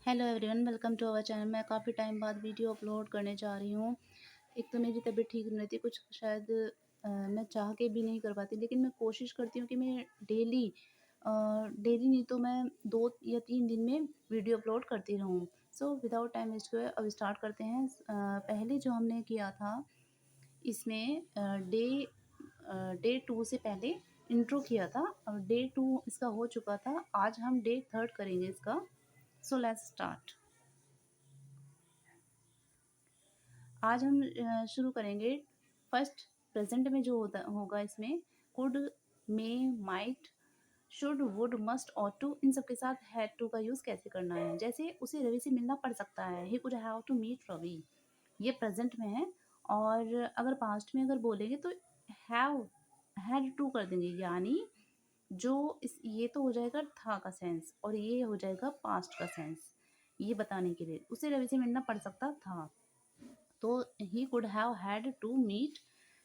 Hello everyone, welcome to our channel. मैं काफ़ी time बाद वीडियो अपलोड करने जा रही हूँ। एक तो मेरी तबीयत ठीक नहीं रहती, कुछ शायद मैं चाह के भी नहीं कर पाती, लेकिन मैं कोशिश करती हूँ कि मैं डेली डेली नहीं तो मैं 2 या 3 दिन में वीडियो अपलोड करती रहूँ। सो विदाउट टाइम वेस्ट हुए अब स्टार्ट करते हैं। पहले जो हमने किया था इसमें डे 2 से पहले इंट्रो किया था और डे 2 इसका हो चुका था। आज हम डे 3 करेंगे इसका। So let's start. आज हम शुरू करेंगे फर्स्ट प्रेजेंट में जो होता होगा इसमें could, may, might, should, would, must, ought to, इन सब के साथ हैड टू का यूज़ कैसे करना है। जैसे उसे रवि से मिलना पड़ सकता है, he could have to meet Ravi, ये प्रेजेंट में है। और अगर पास्ट में अगर बोलेंगे तो हैव हैड टू कर देंगे, यानी जो इस ये तो हो जाएगा था का सेंस और ये हो जाएगा पास्ट का सेंस। ये बताने के लिए उसे रवि से मिलना पड़ सकता था, तो he could have had to meet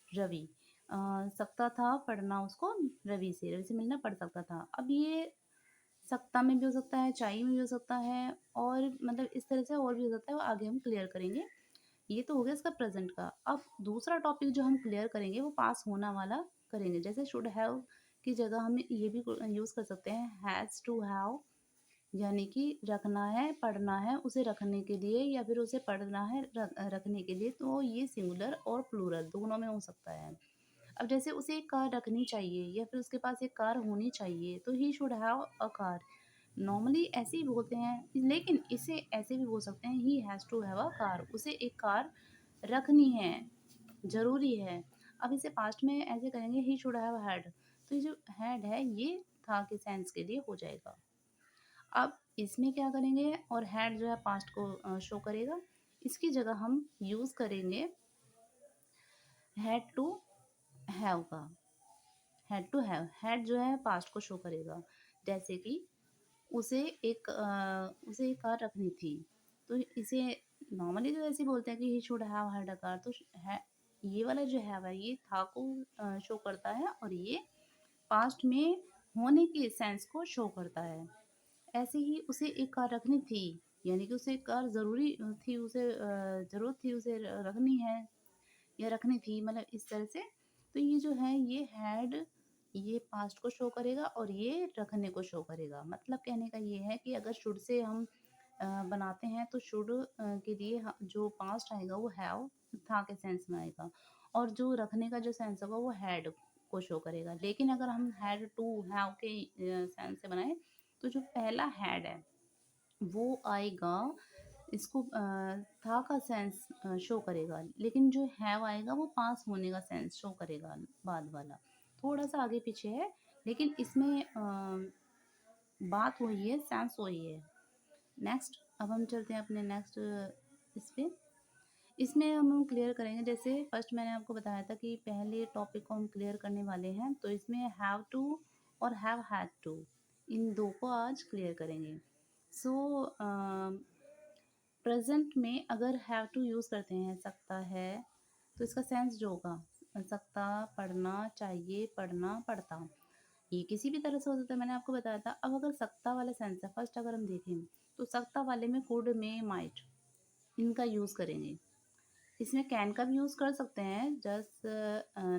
Ravi. सकता था पढ़ना उसको रवि से मिलना पड़ सकता था। अब ये सकता में भी हो सकता है, चाहिए में भी हो सकता है, और मतलब इस तरह से और भी हो सकता है, वो आगे हम क्लियर करेंगे। ये तो हो गया इसका प्रेजेंट का। अब दूसरा टॉपिक जो हम क्लियर करेंगे वो पास होना वाला करेंगे। जैसे शुड हैव की जगह हम ये भी यूज़ कर सकते हैं हैज़ टू हैव, यानी कि रखना है, पढ़ना है उसे रखने के लिए, या फिर उसे पढ़ना है रखने के लिए, तो ये सिंगुलर और प्लूरल दोनों में हो सकता है। अब जैसे उसे एक कार रखनी चाहिए या फिर उसके पास एक कार होनी चाहिए, तो ही should have a car. Normally ऐसे ही बोलते हैं, लेकिन इसे ऐसे भी बोल सकते हैं he has to have a car, उसे एक कार रखनी है, ज़रूरी है। अब इसे पास्ट में ऐसे करेंगे ही शुड हैव हैड, तो ये जो हैड है ये था के सेंस के लिए हो जाएगा। अब इसमें क्या करेंगे, और हैड जो है पास्ट को शो करेगा, इसकी जगह हम यूज़ करेंगे हैड टू हैव का। हैड टू हैव, हैड जो है पास्ट को शो करेगा। जैसे कि उसे एक कार रखनी थी, तो इसे नॉर्मली तो ऐसे ही बोलते हैं कि he should have had a car, तो है ये वाला जो हैव है ये था को शो करता है, और ये पास्ट में होने के सेंस को शो करता है। ऐसे ही उसे एक कार रखनी थी, यानी कि उसे एक कार ज़रूरी थी, उसे ज़रूरत थी, उसे रखनी है या रखनी थी, मतलब इस तरह से। तो ये जो है ये हैड, ये पास्ट को शो करेगा और ये रखने को शो करेगा। मतलब कहने का ये है कि अगर शुड से हम बनाते हैं तो शुड के लिए जो पास्ट आएगा वो हैव था के सेंस में आएगा, और जो रखने का जो सेंस होगा वो हैड को शो करेगा। लेकिन अगर हम हैड टू हैव के सेंस से बनाएं, तो जो पहला हैड है वो आएगा, इसको था का सेंस शो करेगा, लेकिन जो हैव आएगा वो पास होने का सेंस शो करेगा, बाद वाला थोड़ा सा आगे पीछे है, लेकिन इसमें बात वही है, सेंस वही है। नेक्स्ट, अब हम चलते हैं अपने नेक्स्ट इस पे। इसमें हम क्लियर करेंगे, जैसे फर्स्ट मैंने आपको बताया था कि पहले टॉपिक को हम क्लियर करने वाले हैं, तो इसमें हैव टू और हैव हैड टू, इन दो को आज क्लियर करेंगे। सो प्रेजेंट में अगर हैव टू यूज़ करते हैं सकता है, तो इसका सेंस जो होगा सकता, पढ़ना चाहिए, पढ़ना, पढ़ता, ये किसी भी तरह से हो सकता है, मैंने आपको बताया था। अब अगर सकता वाला सेंस है, फर्स्ट अगर हम देखें तो सकता वाले में कुड, में, माइट, इनका यूज़ करेंगे। इसमें कैन का भी यूज़ कर सकते हैं, जस्ट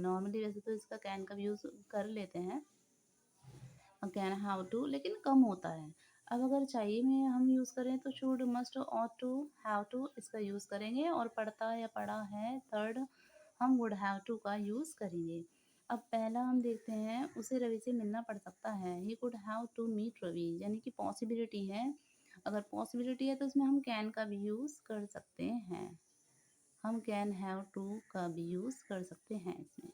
नॉर्मली वैसे तो इसका कैन का भी यूज़ कर लेते हैं, कैन, हाउ टू, लेकिन कम होता है। अब अगर चाहिए में हम यूज़ करें तो should, must, ought to, have to इसका यूज़ करेंगे, और पढ़ता या पढ़ा है थर्ड हम वुड हैव टू का यूज़ करेंगे। अब पहला हम देखते हैं, उसे रवि से मिलना पड़ सकता है, he could have to meet Ravi, यानी कि पॉसिबिलिटी है। अगर पॉसिबिलिटी है तो इसमें हम कैन का भी यूज़ कर सकते हैं, हम कैन हैव टू का भी यूज़ कर सकते हैं इसमें।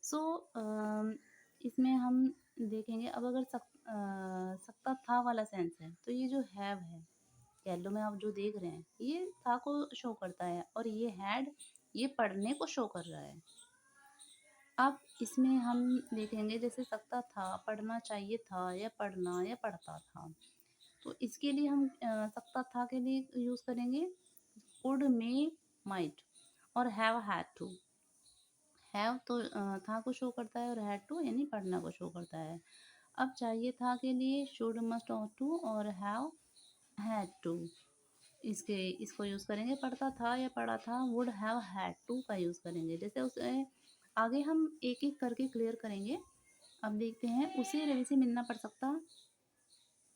सो इसमें हम देखेंगे, अब अगर सकता था वाला सेंस है, तो ये जो हैव है, येलो में आप जो देख रहे हैं ये था को शो करता है, और ये हैड ये पढ़ने को शो कर रहा है। अब इसमें हम देखेंगे, जैसे सकता था, पढ़ना चाहिए था, या पढ़ना या पढ़ता था, तो इसके लिए हम सकता था के लिए यूज़ करेंगे कुड, में, माइट, और हैव हैड टू। हैव तो था को शो करता है, और हैड टू यानी पढ़ना को शो करता है। अब चाहिए था के लिए शुड, मस्ट, ought टू, और हैव हैड टू, इसको यूज़ करेंगे, पढ़ता था या पढ़ा था, वुड हैव हैड टू का यूज़ करेंगे। जैसे उसे आगे हम एक-एक करके क्लियर करेंगे। अब देखते हैं, उसे रवि से मिलना पड़ सकता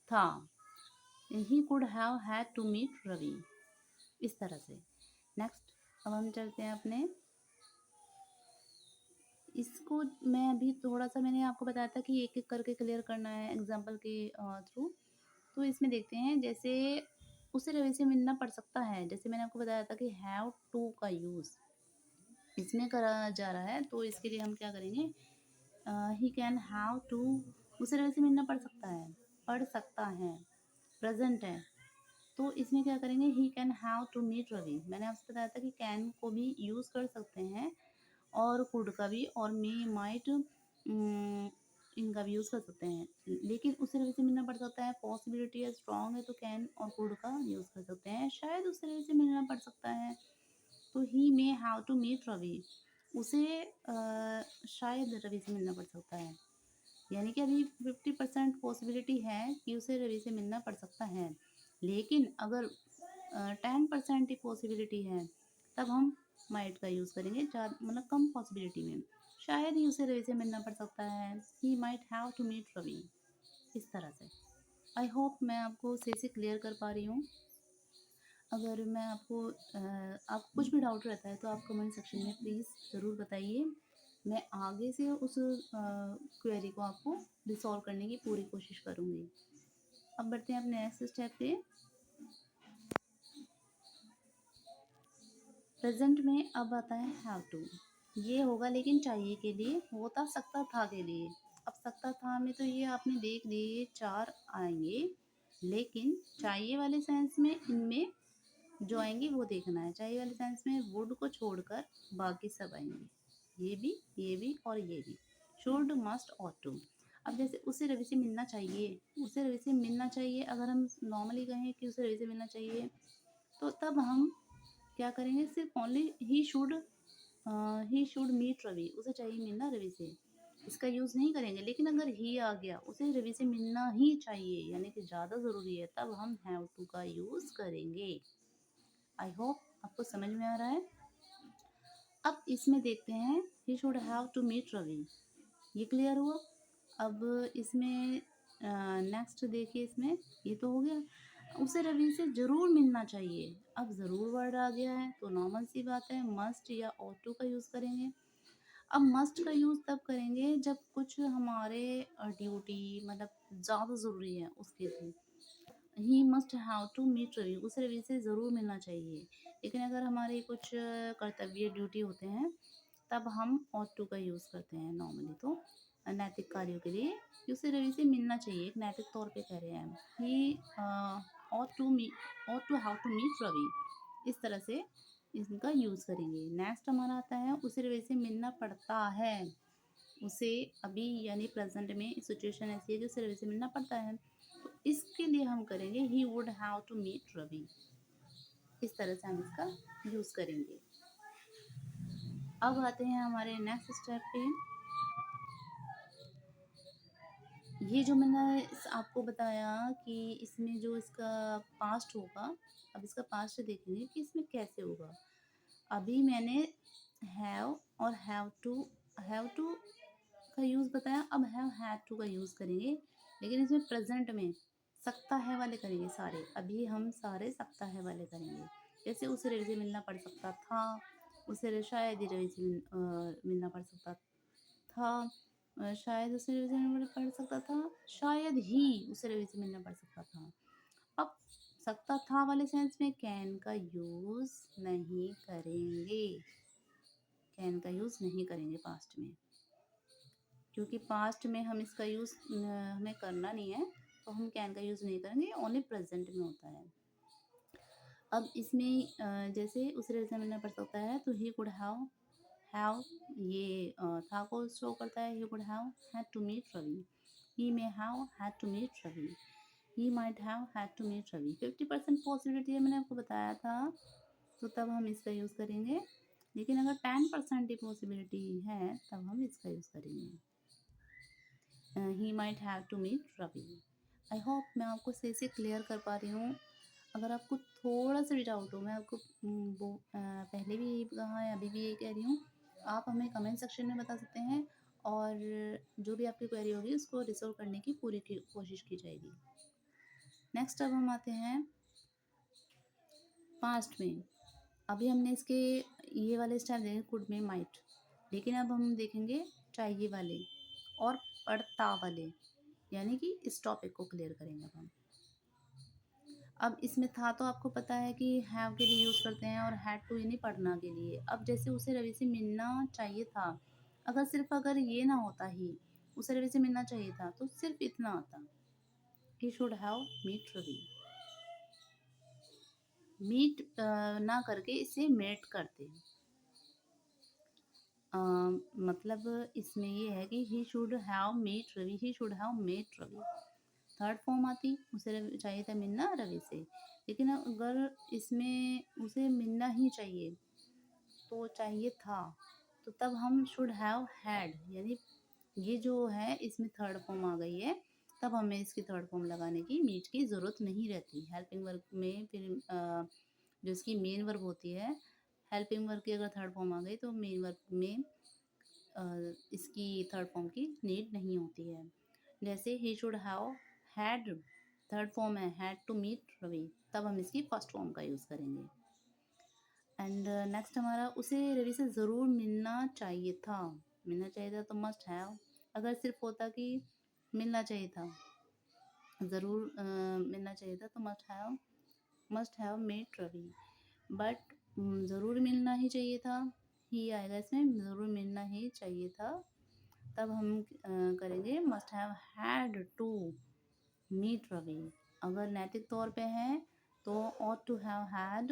था। He could have had to meet Ravi, इस तरह से। नेक्स्ट, अब हम चलते हैं अपने, इसको मैं अभी थोड़ा-सा मैंने आपको बताया था कि एक-एक करके क्लियर करना है एग्ज़ाम्पल के थ्रू। तो इसमें देखते हैं, जैसे उसे रवि से मिलना पड़ सकता है, जैसे मैंने आपको बताया था कि हैव टू का यूज़ इसमें करा जा रहा है, तो इसके लिए हम क्या करेंगे, ही कैन हैव टू, उसे रवि से मिलना पड़ सकता है, प्रेज़ेंट है। तो इसमें क्या करेंगे, he can have to meet Ravi. मैंने आपसे बताया था कि कैन को भी यूज़ कर सकते हैं और कुड का भी, और मे माइट इनका भी यूज़ कर सकते हैं। लेकिन उसे रवि से मिलना पड़ सकता है, पॉसिबिलिटी है, स्ट्रॉन्ग है, तो कैन और कुड का यूज़ कर सकते हैं। शायद उसे रवि से मिलना पड़ सकता है, तो he may have to meet Ravi, उसे शायद रवि से मिलना पड़ सकता है। यानी कि अभी 50% पॉसिबिलिटी है कि उसे रवि से मिलना पड़ सकता है। लेकिन अगर 10% ही पॉसिबिलिटी है, तब हम माइट का यूज़ करेंगे, मतलब कम पॉसिबिलिटी में। शायद ही उसे रवि से मिलना पड़ सकता है, he might have to meet Ravi, इस तरह से। आई होप मैं आपको सही से क्लियर कर पा रही हूँ। अगर मैं आपको कुछ भी डाउट रहता है तो आप कमेंट सेक्शन में प्लीज़ ज़रूर बताइए। मैं आगे से उस क्वेरी को आपको रिसॉल्व करने की पूरी कोशिश करूँगी। अब बढ़ते हैं अपने नेक्स्ट स्टेप पे। प्रेजेंट में अब आता है हैव टू। ये होगा लेकिन चाहिए के लिए, होता सकता था के लिए। अब सकता था में तो ये आपने देख लिए 4 आएंगे, लेकिन चाहिए वाले सेंस में इनमें जो आएंगे वो देखना है। चाहिए वाले सेंस में वुड को छोड़कर बाकी सब आएंगे, ये भी और ये भी। Should, must, ought to. अब जैसे उसे रवि से मिलना चाहिए, उसे रवि से मिलना चाहिए, अगर हम नॉर्मली कहें कि उसे रवि से मिलना चाहिए, तो तब हम क्या करेंगे, सिर्फ only he should meet Ravi, उसे चाहिए मिलना रवि से, इसका यूज़ नहीं करेंगे। लेकिन अगर ही आ गया, उसे रवि से मिलना ही चाहिए यानी कि ज़्यादा ज़रूरी है, तब हम हैव टू का यूज़ करेंगे। आई होप आपको समझ में आ रहा है। अब इसमें देखते हैं, he should have to meet Ravi, ये क्लियर हुआ। अब इसमें नेक्स्ट देखिए, इसमें ये तो हो गया, उसे रवि से ज़रूर मिलना चाहिए। अब ज़रूर वर्ड आ गया है, तो नॉर्मल सी बात है, मस्ट या ought टू का यूज़ करेंगे। अब मस्ट का यूज़ तब करेंगे जब कुछ हमारे ड्यूटी मतलब ज़्यादा ज़रूरी है उसके लिए। He must have to meet Ravi, उस रवि से ज़रूर मिलना चाहिए। लेकिन अगर हमारे कुछ कर्तव्य ड्यूटी होते हैं, तब हम ought टू का यूज़ करते हैं नॉर्मली। तो नैतिक कार्यों के लिए कि उसे रवि से मिलना चाहिए, एक नैतिक तौर पे कह रहे हैं हम। He ought to have to meet Ravi, इस तरह से इनका यूज़ करेंगे। नेक्स्ट हमारा आता है, उसे रवि से मिलना पड़ता है। उसे अभी यानी प्रेजेंट में सिचुएशन ऐसी है कि उसे रवि से मिलना पड़ता है, तो इसके लिए हम करेंगे he would have to meet Ravi, इस तरह से हम इसका यूज़ करेंगे। अब आते हैं हमारे नेक्स्ट स्टेप पे। ये जो मैंने आपको बताया कि इसमें जो इसका पास्ट होगा, अब इसका पास्ट देखेंगे कि इसमें कैसे होगा। अभी मैंने हैव और हैव टू का यूज़ बताया, अब हैव टू का यूज़ करेंगे, लेकिन इसमें प्रेजेंट में सकता है वाले करेंगे सारे। अभी हम सारे सकता है वाले करेंगे। जैसे उसे रवि से मिलना पड़ सकता था, उसे शायद ही रवि से मिलना पड़ सकता था, शायद उसे रवि से मिलना पड़ सकता था, शायद ही उसे रवि से मिलना पड़ सकता था। अब सकता था वाले सेंस में कैन का यूज़ नहीं करेंगे, कैन का यूज़ नहीं करेंगे पास्ट में, क्योंकि पास्ट में हम इसका यूज़ हमें करना नहीं है, तो हम कैन का यूज़ नहीं करेंगे, ओनली प्रेजेंट में होता है। अब इसमें जैसे उस रेल से मिलना पड़ सकता है, तो ही कुड हैव ये था को शो करता है, he could have had to meet Ravi, he may have had to meet Ravi, he might have had to meet Ravi. 50% possibility है, मैंने आपको बताया था, तो तब हम इसका यूज़ करेंगे। लेकिन अगर 10% ही पॉसिबिलिटी है, तब हम इसका यूज़ करेंगे, he might have to meet Ravi. I hope मैं आपको सही से क्लियर कर पा रही हूँ। अगर आपको थोड़ा सा भी डाउट हो, मैं आपको पहले भी यही कहा है, अभी भी यही कह रही हूँ, आप हमें कमेंट सेक्शन में बता सकते हैं और जो भी आपकी क्वेरी होगी उसको रिजॉल्व करने की पूरी कोशिश की जाएगी। नेक्स्ट अब हम आते हैं पास्ट में। अभी हमने इसके ये वाले स्टाइल देखे कुड में, माइट, लेकिन अब हम देखेंगे चाहिए वाले और पड़ता वाले, यानी कि इस टॉपिक को क्लियर करेंगे अब हम। अब इसमें था तो आपको पता है कि हैव के लिए यूज़ करते हैं और हैड टू यानी पढ़ना के लिए। अब जैसे उसे रवि से मिलना चाहिए था, अगर सिर्फ अगर ये ना होता ही उसे रवि से मिलना चाहिए था तो सिर्फ इतना आता, he should have meet Ravi. Meet ना करके इसे मेट करते। मतलब इसमें ये है कि he should have meet Ravi, he should have met Ravi. Third form आती, उसे चाहिए था मिलना रवि से, लेकिन अगर इसमें उसे मिलना ही चाहिए तो चाहिए था, तो तब हम शुड हैव हैड, यानी ये जो है इसमें थर्ड फॉर्म आ गई है, तब हमें इसकी थर्ड फॉर्म लगाने की मीट की ज़रूरत नहीं रहती। हेल्पिंग वर्क में फिर जो इसकी मेन वर्ब होती है, हेल्पिंग वर्क की अगर थर्ड फॉर्म आ गई तो मेन वर्क में इसकी थर्ड फॉर्म की नीड नहीं होती है। जैसे ही should have had, third form है हैड टू मीट रवि, तब हम इसकी फर्स्ट फॉर्म का यूज़ करेंगे। एंड नेक्स्ट हमारा उसे रवि से ज़रूर मिलना चाहिए था। मिलना चाहिए था तो मस्ट हैव, अगर सिर्फ होता कि मिलना चाहिए था, ज़रूर मिलना चाहिए था तो must have met Ravi, but ज़रूर मिलना ही चाहिए था, ही आएगा इसमें, ज़रूर मिलना ही चाहिए था, तब हम करेंगे must have had to meet Ravi. अगर नैतिक तौर पे है तो ought to have had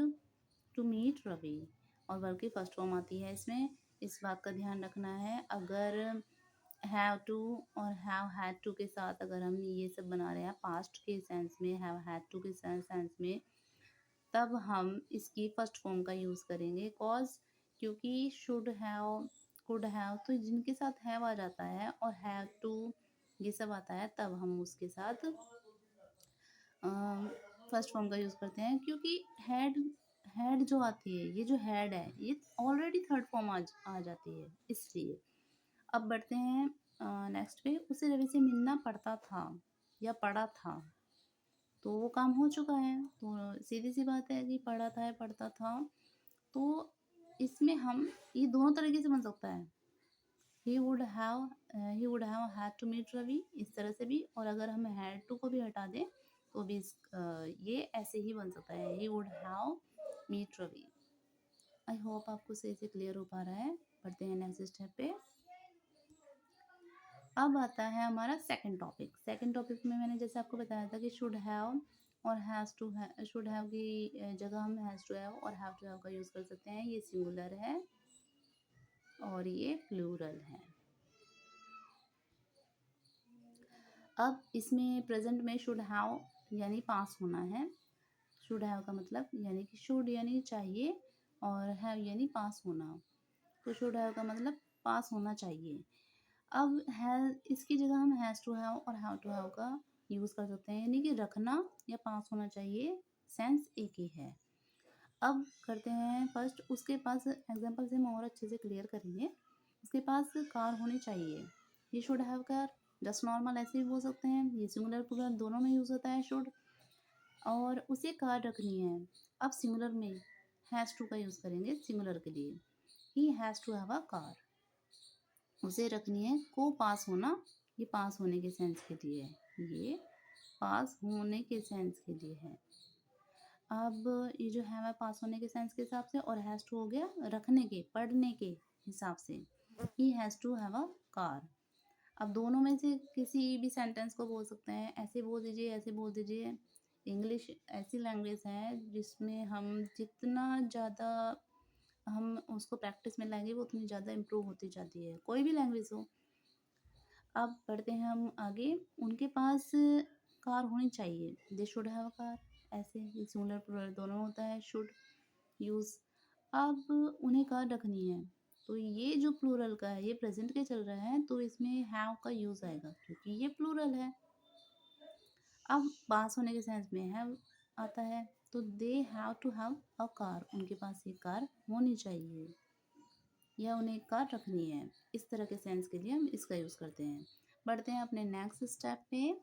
to meet Ravi, और वर्ब की फर्स्ट फॉर्म आती है इसमें। इस बात का ध्यान रखना है, अगर हैव टू और हैव हैड टू के साथ अगर हम ये सब बना रहे हैं पास्ट के सेंस में, हैव हैड टू के सेंस में, तब हम इसकी फर्स्ट फॉर्म का यूज़ करेंगे कॉज, क्योंकि शुड हैव कुड हैव तो जिनके साथ हैव आ जाता है और हैव टू ये सब आता है, तब हम उसके साथ फर्स्ट फॉर्म का यूज़ करते हैं, क्योंकि हैड हैड जो आती है, ये जो हैड है ये ऑलरेडी थर्ड फॉर्म आ जाती है, इसलिए। अब बढ़ते हैं नेक्स्ट पे, उसे रवि से मिलना पड़ता था या पड़ा था, तो वो काम हो चुका है, तो सीधी सी बात है कि पढ़ा था या पढ़ता था, तो इसमें हम ये दोनों तरीके से बन सकता है, he would have had to meet Ravi इस तरह से भी, और अगर हम हैड टू को भी हटा दें तो भी ये ऐसे ही बन सकता है, he would have meet Ravi. I hope आपको सही से क्लियर हो पा रहा है। बढ़ते हैं नेक्स्ट स्टेप पे। अब आता है हमारा सेकंड टॉपिक। सेकंड टॉपिक में मैंने जैसे आपको बताया था कि शुड हैव और हैज़ टू है, शुड हैव की जगह हम हैज़ टू हैव और हैव टू हैव का यूज़ कर सकते हैं। ये सिंगुलर है और ये प्लूरल है। अब इसमें प्रेजेंट में शुड हैव यानी पास होना है। शुड हैव का मतलब यानी कि शुड यानी चाहिए और हैव यानी पास होना, तो शुड हैव का मतलब पास होना चाहिए। अब है इसकी जगह हम हैज़ टू हैव और हैव टू हैव का यूज़ कर सकते हैं, यानी कि रखना या पास होना चाहिए, सेंस एक ही है। अब करते हैं फर्स्ट, उसके पास एग्जांपल से हम और अच्छे से क्लियर करेंगे। उसके पास कार होनी चाहिए, ये should have car, just normal ऐसे भी बोल सकते हैं, ये सिंगुलर प्लूरल दोनों में यूज़ होता है शुड। और उसे कार रखनी है, अब सिंगुलर में हैज़ टू का यूज़ करेंगे सिंगुलर के लिए, he has to have a car. उसे रखनी है, को पास होना, ये पास होने के सेंस के लिए है, ये पास होने के सेंस के लिए है। अब ये जो है पास होने के सेंस के हिसाब से, और हैज़ टू हो गया रखने के पढ़ने के हिसाब से, he has to have a car. अब दोनों में से किसी भी सेंटेंस को बोल सकते हैं, ऐसे बोल दीजिए ऐसे बोल दीजिए। इंग्लिश ऐसी लैंग्वेज है जिसमें हम जितना ज़्यादा हम उसको प्रैक्टिस में लाएंगे वो उतनी ज़्यादा इम्प्रूव होती जाती है, कोई भी लैंग्वेज हो। अब बढ़ते हैं हम आगे, उनके पास कार होनी चाहिए, they should have a car, ऐसे ये सिंगुलर प्लूरल दोनों होता है शुड यूज़। अब उन्हें कार रखनी है, तो ये जो प्लूरल का है ये प्रेजेंट के चल रहा है, तो इसमें हैव का यूज़ आएगा क्योंकि ये प्लूरल है। अब पास होने के सेंस में है, आता है, तो they have to have a car, उनके पास एक कार होनी चाहिए या उन्हें एक कार रखनी है। इस तरह के सेंस के लिए हम इसका यूज़ करते हैं। बढ़ते हैं अपने नेक्स्ट स्टेप पे।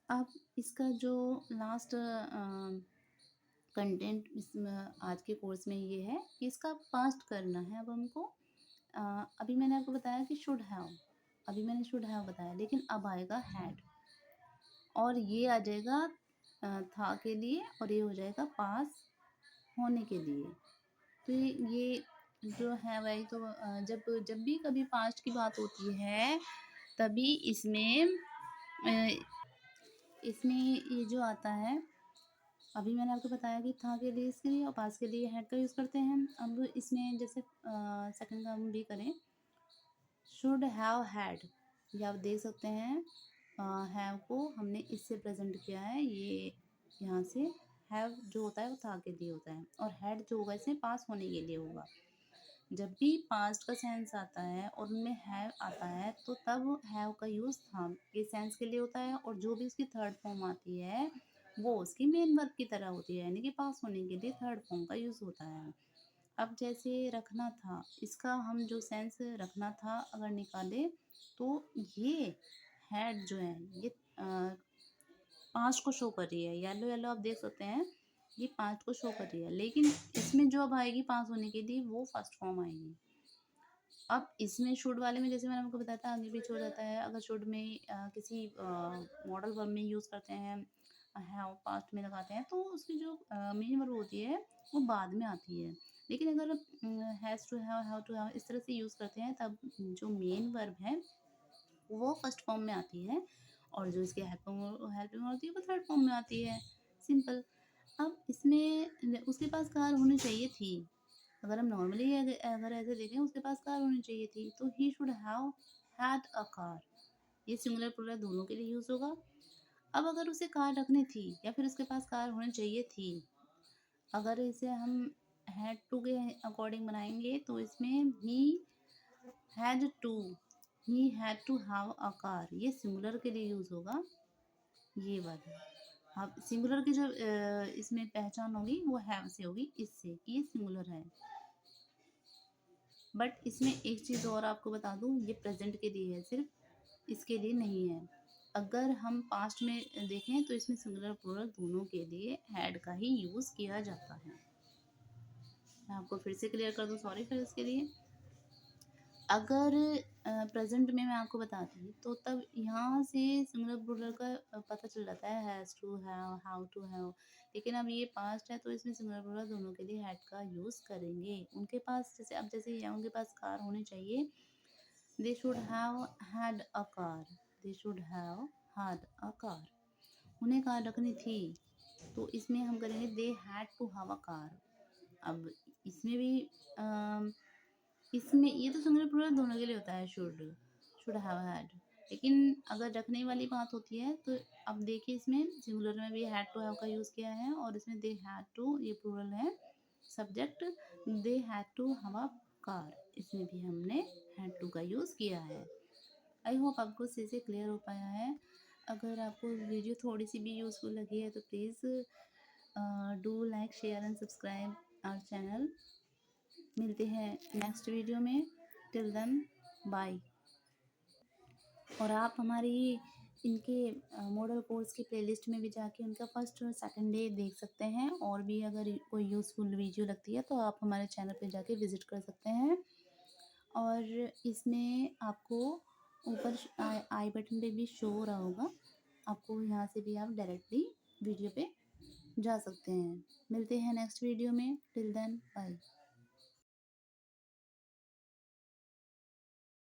अब इसका जो लास्ट कंटेंट इसमें आज के कोर्स में ये है कि इसका पास्ट करना है अब हमको। अभी मैंने आपको बताया कि शुड हैव, अभी मैंने शुड हैव बताया, लेकिन अब आएगा हैड, और ये आ जाएगा था के लिए, और ये हो जाएगा पास होने के लिए। तो ये जो है भाई, तो जब जब भी कभी पास्ट की बात होती है तभी इसमें ये जो आता है, अभी मैंने आपको बताया कि था के लिए इसके लिए और पास के लिए हैड का यूज़ करते हैं। अब इसमें जैसे सेकंड का हम भी करें, शुड हैव हैड, ये आप देख सकते हैं हैव को हमने इससे प्रेजेंट किया है, ये यहाँ से हैव जो होता है वो था के लिए होता है, और हैड जो होगा इसमें पास होने के लिए होगा। जब भी पास्ट का सेंस आता है और उनमें हैव आता है तो तब हैव का यूज़ था के सेंस के लिए होता है, और जो भी उसकी थर्ड फॉर्म आती है वो उसकी मेन वर्ब की तरह होती है, यानी कि पास होने के लिए थर्ड फॉर्म का यूज़ होता है। अब जैसे रखना था, इसका हम जो सेंस रखना था अगर निकाले तो ये हैड जो है ये पास्ट को शो कर रही है, येलो येलो आप देख सकते हैं, ये पास्ट को शो कर रही है, लेकिन इसमें जो अब आएगी पास होने के लिए वो फर्स्ट फॉर्म आएगी। अब इसमें शुड वाले में जैसे मैंने आपको बताया था आगे पीछे हो जाता है। अगर शुड में किसी मॉडल वर्ब में यूज़ करते हैं, हैव पास्ट में लगाते हैं, तो उसकी जो मेन वर्ब होती है वो बाद में आती है। लेकिन अगर has to have to have इस तरह से यूज़ करते हैं तब जो मेन वर्ब है वो फर्स्ट फॉर्म में आती है, और जो इसकी हेल्पिंग हेल्पिंग होती है वो थर्ड फॉर्म में आती है। सिंपल। अब इसमें उसके पास कार होनी चाहिए थी, अगर हम नॉर्मली अगर ऐसे देखें उसके पास कार होनी चाहिए थी, तो ही should have had a car, ये सिंगुलर प्लूरल दोनों के लिए यूज़ होगा। अब अगर उसे कार रखनी थी या फिर उसके पास कार होनी चाहिए थी, अगर इसे हम हैड टू के अकॉर्डिंग बनाएंगे तो इसमें had to he had to have a car, ये सिंगुलर के लिए यूज़ होगा, ये वाला। अब सिंगुलर की जो इसमें पहचान होगी वो हैव से होगी, इससे कि ये सिंगुलर है। बट इसमें एक चीज़ और आपको बता दूँ, ये प्रेजेंट के लिए है सिर्फ, इसके लिए नहीं है। अगर हम पास्ट में देखें तो इसमें सिंगुलर प्लूरल दोनों के लिए हैड का ही यूज़ किया जाता है। मैं आपको फिर से क्लियर कर दूँ, सॉरी फिर इसके लिए। अगर प्रेजेंट में मैं आपको बताती तो तब यहाँ से सिंगुलर प्लूरल का पता चल जाता है, has to have, how to have. लेकिन अब ये पास्ट है तो इसमें सिंगुलर प्लूरल दोनों के लिए हैड का यूज़ करेंगे। उनके पास जैसे अब जैसे ये उनके पास कार होनी चाहिए, they should have had a car, they should have had a car, उन्हें कार रखनी थी, तो इसमें हम करेंगे they had to have a car. अब इसमें भी इसमें ये तो सिंगुलर प्लूरल दोनों के लिए होता है, शुड हैव हैड, लेकिन अगर रखने वाली बात होती है तो अब देखिए इसमें सिंगुलर में भी हैड टू हैव का यूज़ किया है, और इसमें दे हैड टू ये प्लूरल है, subject they had to have a car, इसमें भी हमने हैड टू का यूज़ किया है। आई होप आपको सही से क्लियर हो पाया है। अगर आपको वीडियो थोड़ी सी भी यूज़फुल लगी है तो please do like share and subscribe our channel. मिलते हैं नेक्स्ट वीडियो में, टिल देन बाय। और आप हमारी इनके मॉडल कोर्स की प्लेलिस्ट में भी जाके उनका फर्स्ट और सेकंड डे देख सकते हैं, और भी अगर कोई यूज़फुल वीडियो लगती है तो आप हमारे चैनल पे जाके विज़िट कर सकते हैं। और इसमें आपको ऊपर आई बटन पे भी शो हो रहा होगा, आपको यहाँ से भी आप डायरेक्टली वीडियो पे जा सकते हैं। मिलते हैं नेक्स्ट वीडियो में, टिल देन बाय।